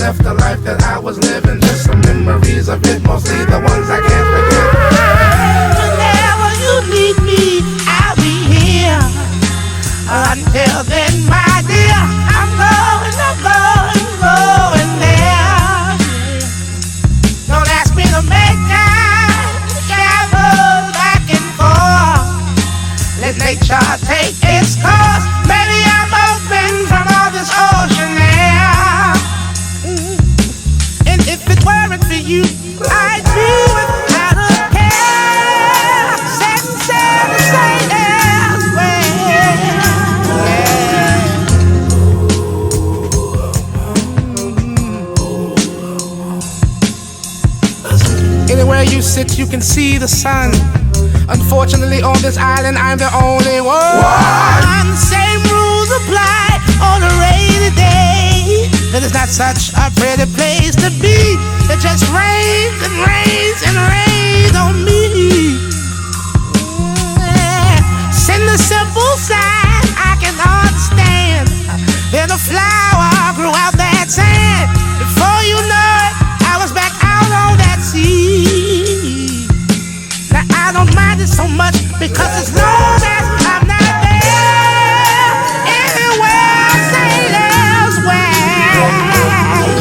left the life that I was living. Just some memories of it, mostly the ones I can't forget. Whenever you need me, I'll be here. Until then, my dear, I'm going there. Don't ask me to make time to travel back and forth. Let nature take its course. Maybe I'm open from all this ocean air. And if it weren't for you, I'd be without a care. Setting sail to sail elsewhere. Anywhere you sit, you can see the sun. Unfortunately, on this island, I'm the only one. Same rules apply on a rainy day. It is not such a pretty place to be. It just rains and rains and rains on me. Send a simple sign I can understand. Then a flower grew out that sand. Before you know it, I was back out on that sea. Now I don't mind it so much because as long as I'm not there, anywhere I sail elsewhere.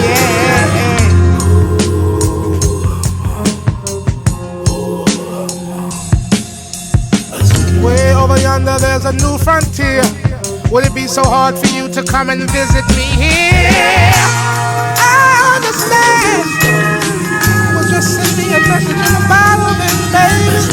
Yeah. Way over yonder, there's a new frontier. Would it be so hard for you to come and visit me here? I understand. Well, just send me a message in a bottle, then baby.